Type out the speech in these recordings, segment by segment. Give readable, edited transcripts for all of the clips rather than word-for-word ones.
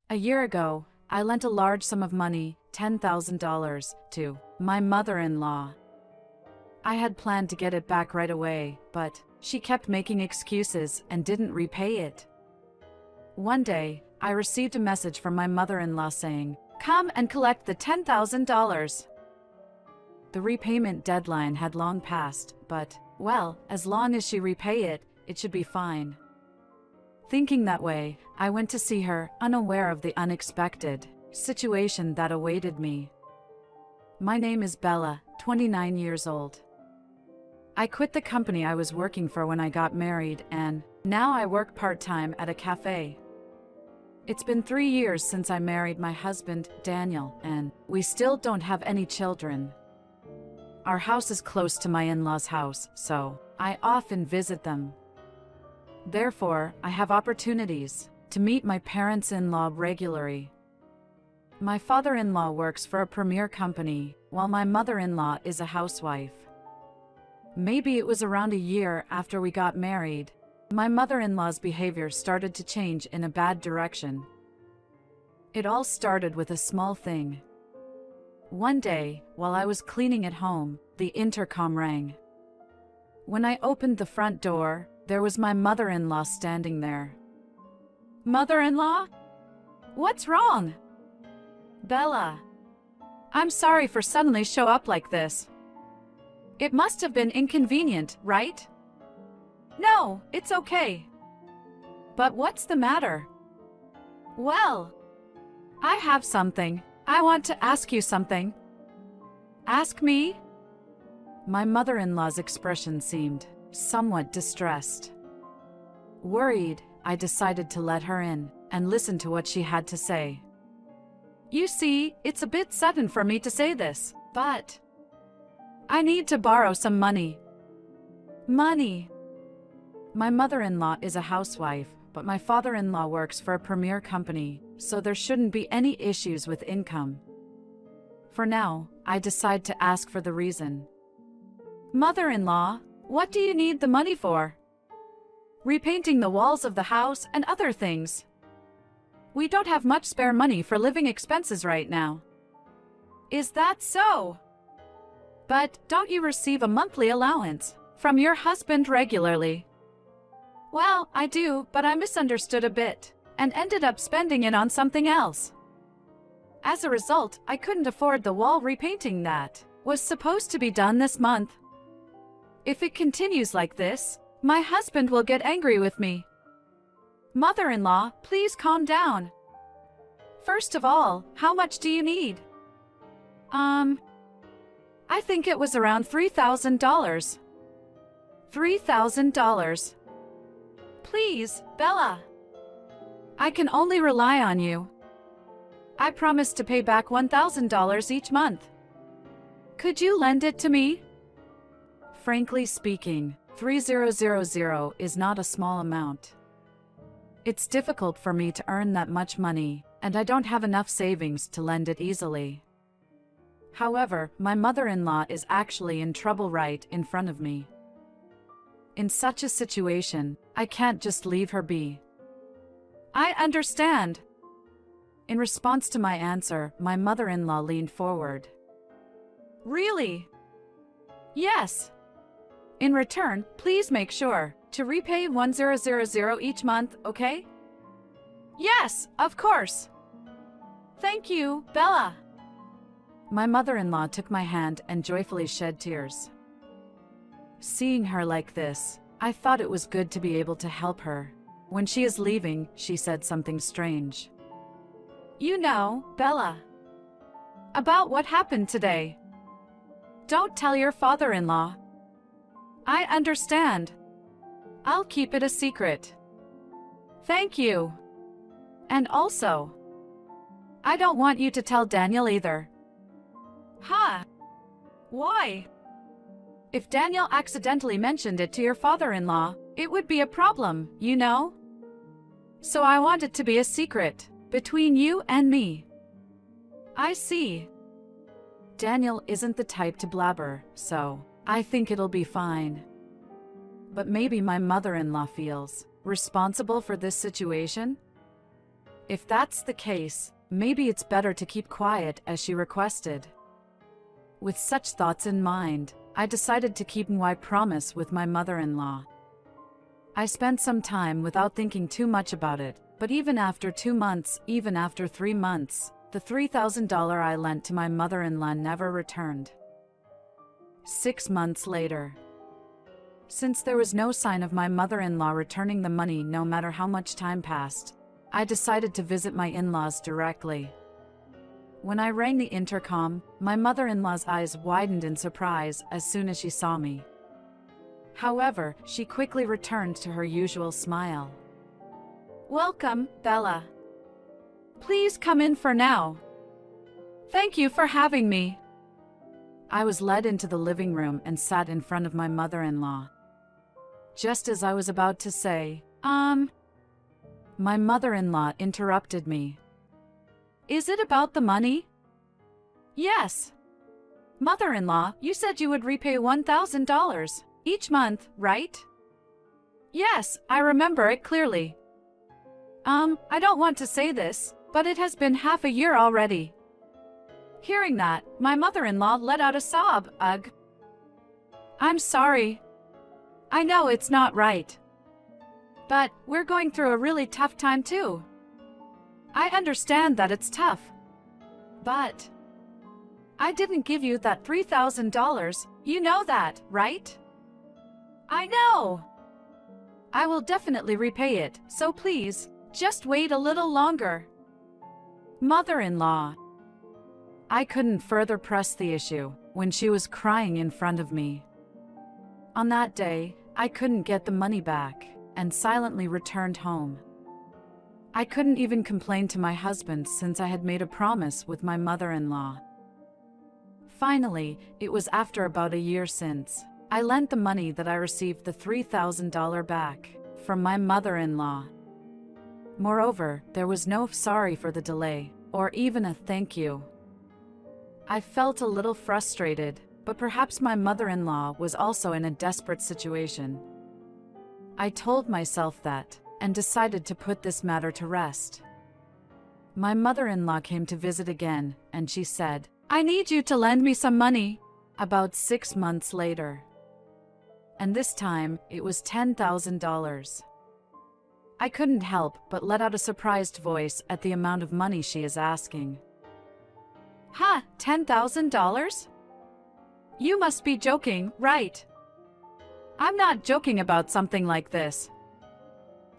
A year ago, I lent a large sum of money, $10,000, to my mother-in-law. I had planned to get it back right away, but she kept making excuses and didn't repay it. One day, I received a message from my mother-in-law saying, "Come and collect the $10,000. The repayment deadline had long passed, but, well, as long as she repay it, it should be fine. Thinking that way, I went to see her, unaware of the unexpected situation that awaited me. My name is Bella, 29 years old. I quit the company I was working for when I got married, and now I work part-time at a cafe. It's been 3 years since I married my husband, Daniel, and we still don't have any children. Our house is close to my in-laws' house, so I often visit them. Therefore, I have opportunities to meet my parents-in-law regularly. My father-in-law works for a premier company, while my mother-in-law is a housewife. Maybe it was around a year after we got married, my mother-in-law's behavior started to change in a bad direction. It all started with a small thing. One day, while I was cleaning at home, the intercom rang. When I opened the front door, there was my mother-in-law standing there. "Mother-in-law? What's wrong?" "Bella, I'm sorry for suddenly show up like this. It must have been inconvenient, right?" "No, it's okay." "But what's the matter?" "Well, I have something. I want to ask you something." "Ask me?" My mother-in-law's expression seemed somewhat distressed. Worried, I decided to let her in and listen to what she had to say. "You see, it's a bit sudden for me to say this, but I need to borrow some money." "Money?" My mother-in-law is a housewife, but my father-in-law works for a premier company, so there shouldn't be any issues with income. For now, I decide to ask for the reason. "Mother-in-law, what do you need the money for?" "Repainting the walls of the house and other things. We don't have much spare money for living expenses right now." "Is that so? But don't you receive a monthly allowance from your husband regularly?" "Well, I do, but I misunderstood a bit and ended up spending it on something else. As a result, I couldn't afford the wall repainting that was supposed to be done this month. If it continues like this, my husband will get angry with me." "Mother-in-law, please calm down. First of all, how much do you need?" I think it was around $3,000. $3,000? Please, Bella. I can only rely on you. I promise to pay back $1,000 each month. Could you lend it to me? Frankly speaking, $3,000 is not a small amount. It's difficult for me to earn that much money, and I don't have enough savings to lend it easily. However, my mother-in-law is actually in trouble right in front of me. In such a situation, I can't just leave her be. "I understand." In response to my answer, my mother-in-law leaned forward. "Really?" "Yes. In return, please make sure to repay $1,000 each month, okay?" "Yes, of course. Thank you, Bella." My mother-in-law took my hand and joyfully shed tears. Seeing her like this, I thought it was good to be able to help her. When she is leaving, she said something strange. "You know, Bella, about what happened today. Don't tell your father-in-law." "I understand. I'll keep it a secret." "Thank you. And also, I don't want you to tell Daniel either." "Huh? Why?" "If Daniel accidentally mentioned it to your father-in-law, it would be a problem, you know? So I want it to be a secret, between you and me." "I see." Daniel isn't the type to blabber, so I think it'll be fine. But maybe my mother-in-law feels responsible for this situation? If that's the case, maybe it's better to keep quiet as she requested. With such thoughts in mind, I decided to keep my promise with my mother-in-law. I spent some time without thinking too much about it, but even after 2 months, even after 3 months, the $3,000 I lent to my mother-in-law never returned. 6 months later. Since there was no sign of my mother-in-law returning the money no matter how much time passed, I decided to visit my in-laws directly. When I rang the intercom, my mother-in-law's eyes widened in surprise as soon as she saw me. However, she quickly returned to her usual smile. "Welcome, Bella. Please come in for now. Thank you for having me." I was led into the living room and sat in front of my mother-in-law. Just as I was about to say, my mother-in-law interrupted me. "Is it about the money?" "Yes. Mother-in-law, you said you would repay $1,000 each month, right?" "Yes, I remember it clearly. I don't want to say this, but it has been half a year already." Hearing that, my mother-in-law let out a sob. "Ugh. I'm sorry. I know it's not right. But we're going through a really tough time too. I understand that it's tough. But I didn't give you that $3,000, you know that, right?" "I know. I will definitely repay it, so please, just wait a little longer." Mother-in-law. I couldn't further press the issue when she was crying in front of me. On that day, I couldn't get the money back and silently returned home. I couldn't even complain to my husband since I had made a promise with my mother-in-law. Finally, it was after about a year since I lent the money that I received the $3,000 back from my mother-in-law. Moreover, there was no sorry for the delay or even a thank you. I felt a little frustrated, but perhaps my mother-in-law was also in a desperate situation. I told myself that, and decided to put this matter to rest. My mother-in-law came to visit again, and she said, "I need you to lend me some money," about 6 months later. And this time, it was $10,000. I couldn't help but let out a surprised voice at the amount of money she is asking. "Ha, $10,000? You must be joking, right?" "I'm not joking about something like this.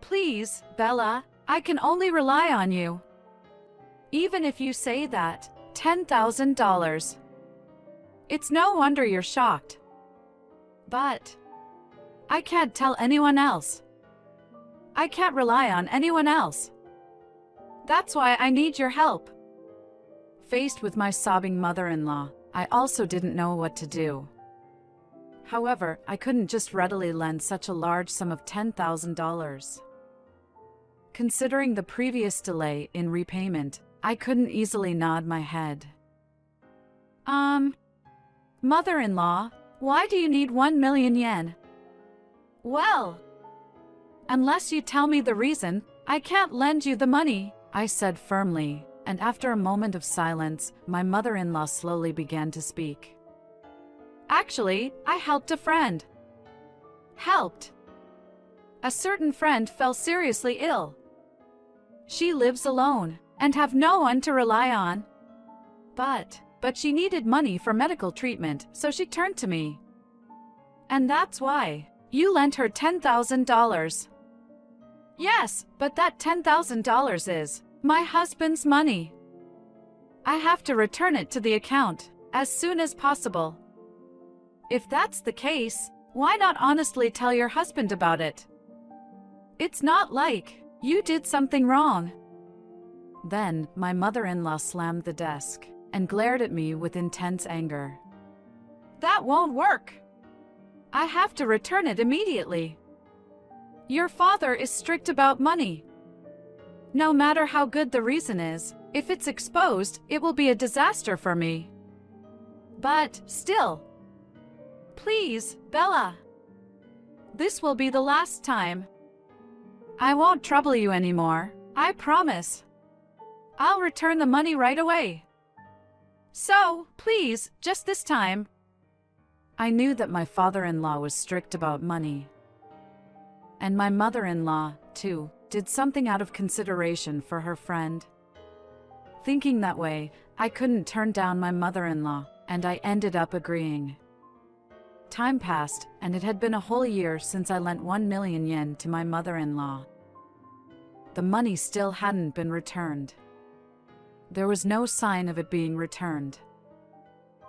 Please, Bella, I can only rely on you. Even if you say that, $10,000. It's no wonder you're shocked. But I can't tell anyone else. I can't rely on anyone else. That's why I need your help." Faced with my sobbing mother-in-law, I also didn't know what to do. However, I couldn't just readily lend such a large sum of $10,000. Considering the previous delay in repayment, I couldn't easily nod my head. Mother-in-law, why do you need 1 million yen? Well, unless you tell me the reason, I can't lend you the money, I said firmly, and after a moment of silence, my mother-in-law slowly began to speak. "Actually, I helped a friend." "Helped?" "A certain friend fell seriously ill. She lives alone, and have no one to rely on. But she needed money for medical treatment, so she turned to me. And that's why you lent her $10,000. "Yes, but that $10,000 is my husband's money. I have to return it to the account as soon as possible." "If that's the case, why not honestly tell your husband about it? It's not like you did something wrong." Then my mother-in-law slammed the desk and glared at me with intense anger. "That won't work. I have to return it immediately. Your father is strict about money. No matter how good the reason is, if it's exposed, it will be a disaster for me. But still, please, Bella. This will be the last time. I won't trouble you anymore, I promise." I'll return the money right away. So, please, just this time. I knew that my father-in-law was strict about money. And my mother-in-law, too, did something out of consideration for her friend. Thinking that way, I couldn't turn down my mother-in-law, and I ended up agreeing. Time passed, and it had been a whole year since I lent 1 million yen to my mother-in-law. The money still hadn't been returned. There was no sign of it being returned.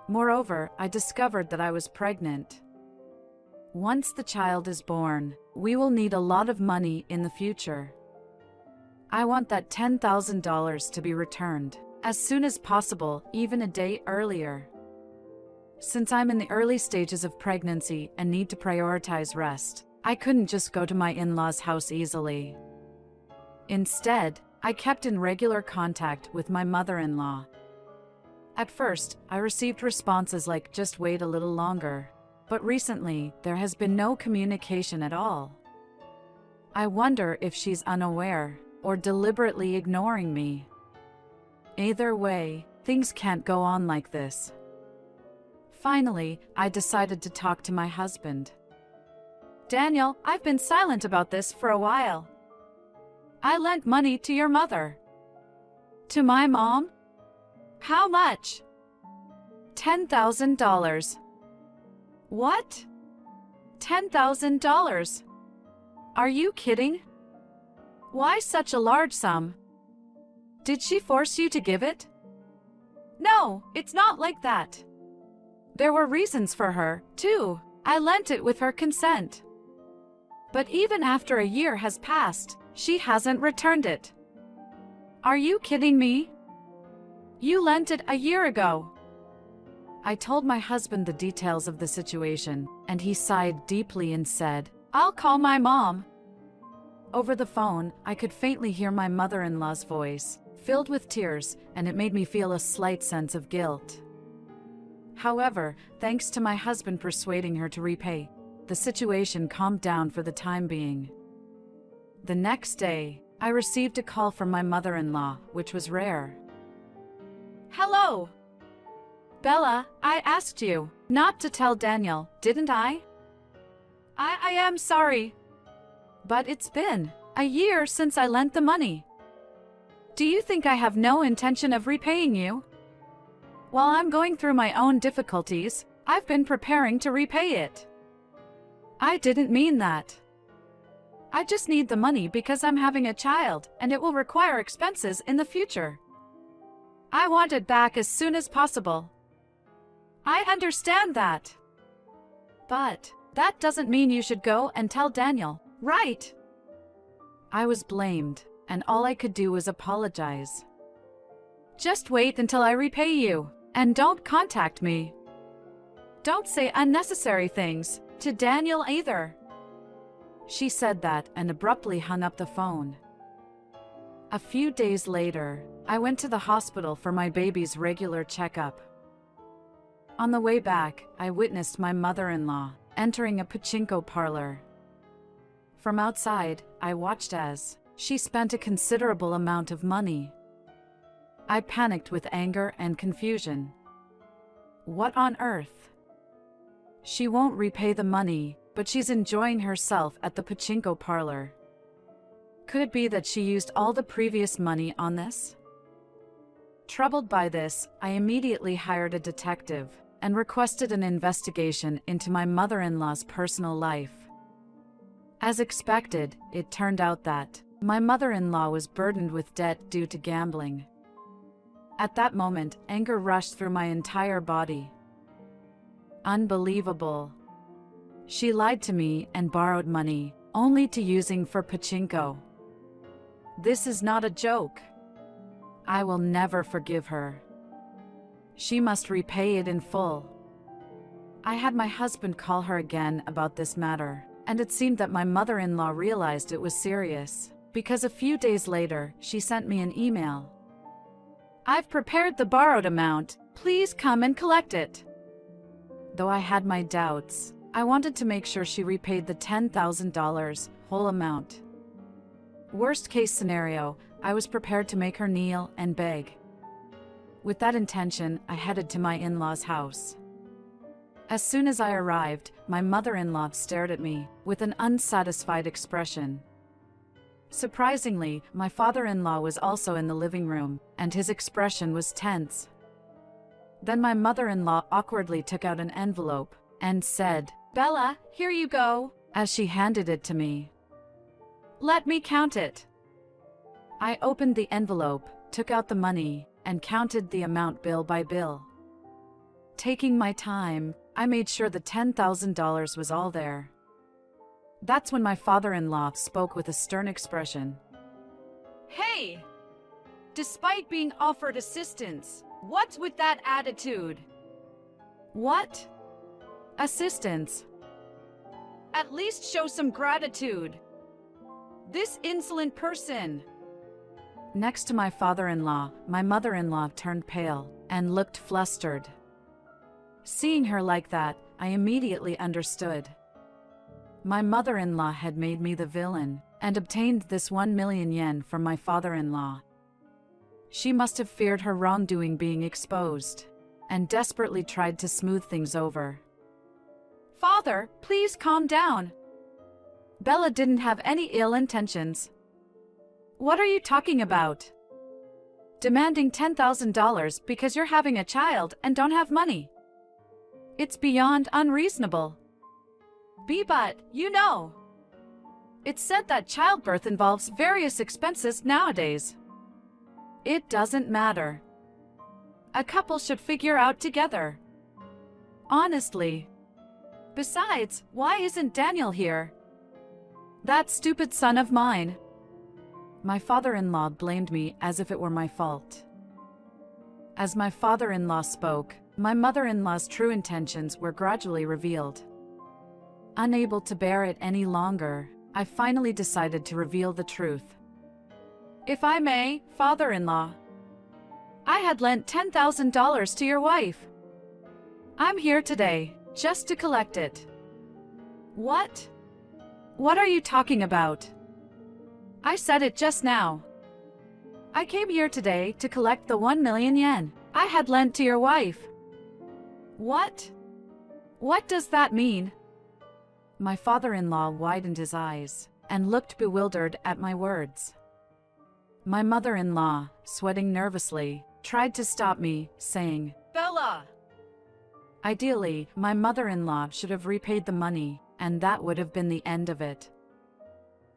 Moreover, I discovered that I was pregnant. Once the child is born, we will need a lot of money in the future. I want that $10,000 to be returned as soon as possible, even a day earlier. Since I'm in the early stages of pregnancy and need to prioritize rest, I couldn't just go to my in-laws' house easily. Instead, I kept in regular contact with my mother-in-law. At first, I received responses like, "Just wait a little longer." But recently, there has been no communication at all. I wonder if she's unaware or deliberately ignoring me. Either way, things can't go on like this. Finally, I decided to talk to my husband. "Daniel, I've been silent about this for a while. I lent money to your mother." "To my mom? How much?" $10,000. "What? $10,000? Are you kidding? Why such a large sum? Did she force you to give it?" "No, it's not like that. There were reasons for her, too. I lent it with her consent. But even after a year has passed, she hasn't returned it." "Are you kidding me? You lent it a year ago." I told my husband the details of the situation, and he sighed deeply and said, "I'll call my mom." Over the phone, I could faintly hear my mother-in-law's voice, filled with tears, and it made me feel a slight sense of guilt. However, thanks to my husband persuading her to repay, the situation calmed down for the time being. The next day, I received a call from my mother-in-law, which was rare. "Hello. Bella, I asked you not to tell Daniel, didn't I? I am sorry. But it's been a year since I lent the money. Do you think I have no intention of repaying you? While I'm going through my own difficulties, I've been preparing to repay it. I didn't mean that. I just need the money because I'm having a child and it will require expenses in the future. I want it back as soon as possible." "I understand that. But that doesn't mean you should go and tell Daniel, right?" I was blamed, and all I could do was apologize. "Just wait until I repay you, and don't contact me. Don't say unnecessary things to Daniel either." She said that and abruptly hung up the phone. A few days later, I went to the hospital for my baby's regular checkup. On the way back, I witnessed my mother-in-law entering a pachinko parlor. From outside, I watched as she spent a considerable amount of money. I panicked with anger and confusion. What on earth? She won't repay the money, but she's enjoying herself at the pachinko parlor. Could it be that she used all the previous money on this? Troubled by this, I immediately hired a detective and requested an investigation into my mother-in-law's personal life. As expected, it turned out that my mother-in-law was burdened with debt due to gambling. At that moment, anger rushed through my entire body. Unbelievable. She lied to me and borrowed money, only to using for pachinko. This is not a joke. I will never forgive her. She must repay it in full. I had my husband call her again about this matter, and it seemed that my mother-in-law realized it was serious, because a few days later, she sent me an email. "I've prepared the borrowed amount. Please come and collect it." Though I had my doubts, I wanted to make sure she repaid the $10,000 whole amount. Worst case scenario, I was prepared to make her kneel and beg. With that intention, I headed to my in-laws' house. As soon as I arrived, my mother-in-law stared at me with an unsatisfied expression. Surprisingly, my father-in-law was also in the living room, and his expression was tense. Then my mother-in-law awkwardly took out an envelope and said, "Bella, here you go," as she handed it to me. "Let me count it." I opened the envelope, took out the money, and counted the amount bill by bill. Taking my time, I made sure the $10,000 was all there. That's when my father-in-law spoke with a stern expression. "Hey! Despite being offered assistance, what's with that attitude?" "What? Assistance? At least show some gratitude. This insolent person." Next to my father-in-law, my mother-in-law turned pale and looked flustered. Seeing her like that, I immediately understood. My mother-in-law had made me the villain and obtained this 1 million yen from my father-in-law. She must have feared her wrongdoing being exposed and desperately tried to smooth things over. "Father, please calm down. Bella didn't have any ill intentions." "What are you talking about? Demanding $10,000 because you're having a child and don't have money? It's beyond unreasonable. But, you know, it's said that childbirth involves various expenses nowadays. It doesn't matter. A couple should figure out together. Honestly. Besides, why isn't Daniel here? That stupid son of mine." My father-in-law blamed me as if it were my fault. As my father-in-law spoke, my mother-in-law's true intentions were gradually revealed. Unable to bear it any longer, I finally decided to reveal the truth. "If I may, father-in-law, I had lent $10,000 to your wife. I'm here today, just to collect it." "What? What are you talking about?" "I said it just now. I came here today to collect the 1 million yen I had lent to your wife." "What? What does that mean?" My father-in-law widened his eyes and looked bewildered at my words. My mother-in-law, sweating nervously, tried to stop me, saying, "Bella!" Ideally, my mother-in-law should have repaid the money, and that would have been the end of it.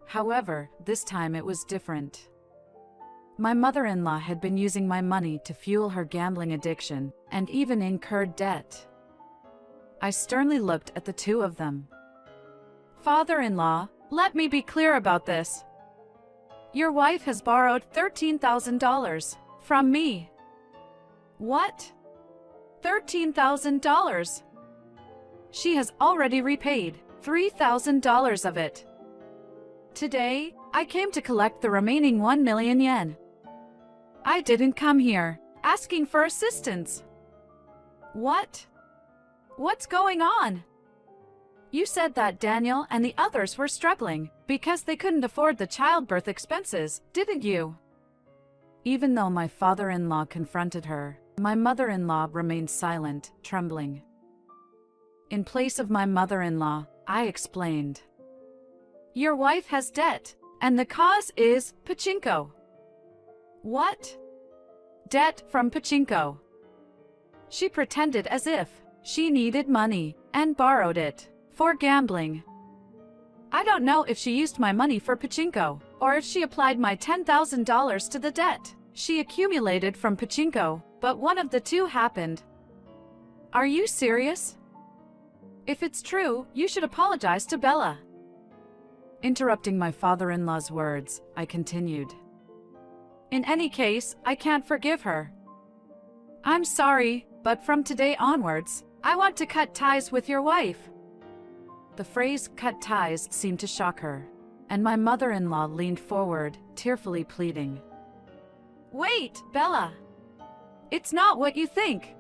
However, this time it was different. My mother-in-law had been using my money to fuel her gambling addiction, and even incurred debt. I sternly looked at the two of them. "Father-in-law, let me be clear about this. Your wife has borrowed $13,000 from me." "What? $13,000? She has already repaid $3,000 of it. Today, I came to collect the remaining 1 million yen. I didn't come here asking for assistance." "What? What's going on? You said that Daniel and the others were struggling because they couldn't afford the childbirth expenses, didn't you?" Even though my father-in-law confronted her, my mother-in-law remained silent, trembling. In place of my mother-in-law, I explained. "Your wife has debt, and the cause is pachinko." "What? Debt from pachinko?" She pretended as if she needed money and borrowed it for gambling. I don't know if she used my money for pachinko, or if she applied my $10,000 to the debt she accumulated from pachinko, but one of the two happened. Are you serious? If it's true, you should apologize to Bella. Interrupting my father-in-law's words, I continued. In any case, I can't forgive her. I'm sorry, but from today onwards, I want to cut ties with your wife. The phrase cut ties seemed to shock her, and my mother-in-law leaned forward, tearfully pleading. Wait, Bella. It's not what you think.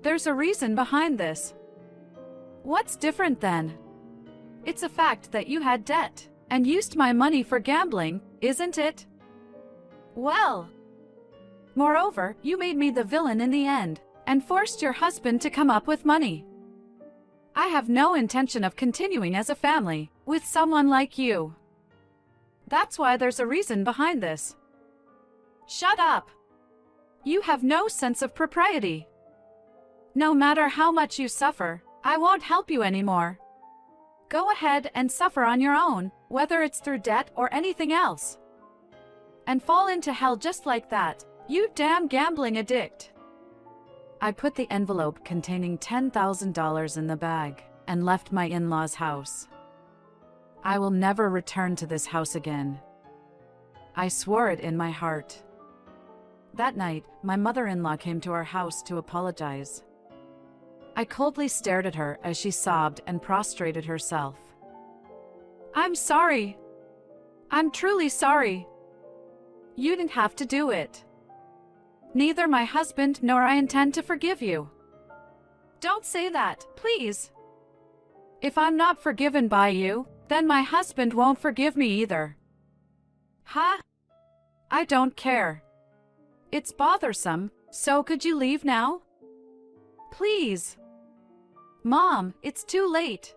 There's a reason behind this. What's different then? It's a fact that you had debt and used my money for gambling, isn't it? Well, moreover, you made me the villain in the end, and forced your husband to come up with money. I have no intention of continuing as a family with someone like you. That's why there's a reason behind this. Shut up! You have no sense of propriety. No matter how much you suffer, I won't help you anymore. Go ahead and suffer on your own, whether it's through debt or anything else. And fall into hell just like that, you damn gambling addict. I put the envelope containing $10,000 in the bag and left my in-laws' house. I will never return to this house again. I swore it in my heart. That night, my mother-in-law came to our house to apologize. I coldly stared at her as she sobbed and prostrated herself. I'm sorry. I'm truly sorry. You didn't have to do it. Neither my husband nor I intend to forgive you. Don't say that, please. If I'm not forgiven by you, then my husband won't forgive me either. Huh? I don't care. It's bothersome, so could you leave now? Please. Mom, it's too late.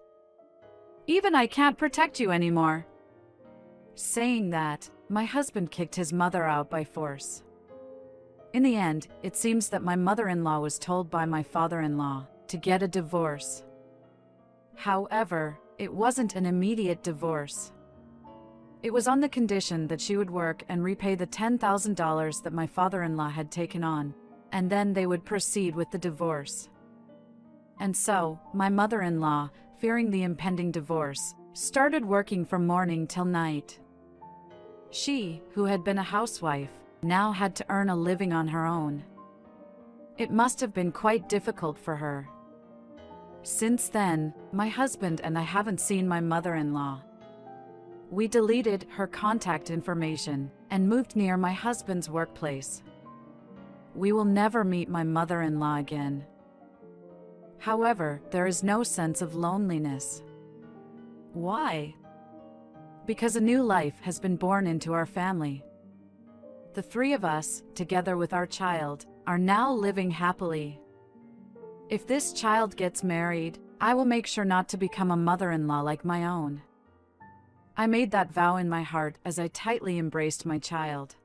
Even I can't protect you anymore. Saying that, my husband kicked his mother out by force. In the end, it seems that my mother-in-law was told by my father-in-law to get a divorce. However, it wasn't an immediate divorce. It was on the condition that she would work and repay the $10,000 that my father-in-law had taken on, and then they would proceed with the divorce. And so, my mother-in-law, fearing the impending divorce, started working from morning till night. She, who had been a housewife, now had to earn a living on her own. It must have been quite difficult for her. Since then, my husband and I haven't seen my mother-in-law. We deleted her contact information and moved near my husband's workplace. We will never meet my mother-in-law again. However, there is no sense of loneliness. Why? Because a new life has been born into our family. The three of us, together with our child, are now living happily. If this child gets married, I will make sure not to become a mother-in-law like my own. I made that vow in my heart as I tightly embraced my child.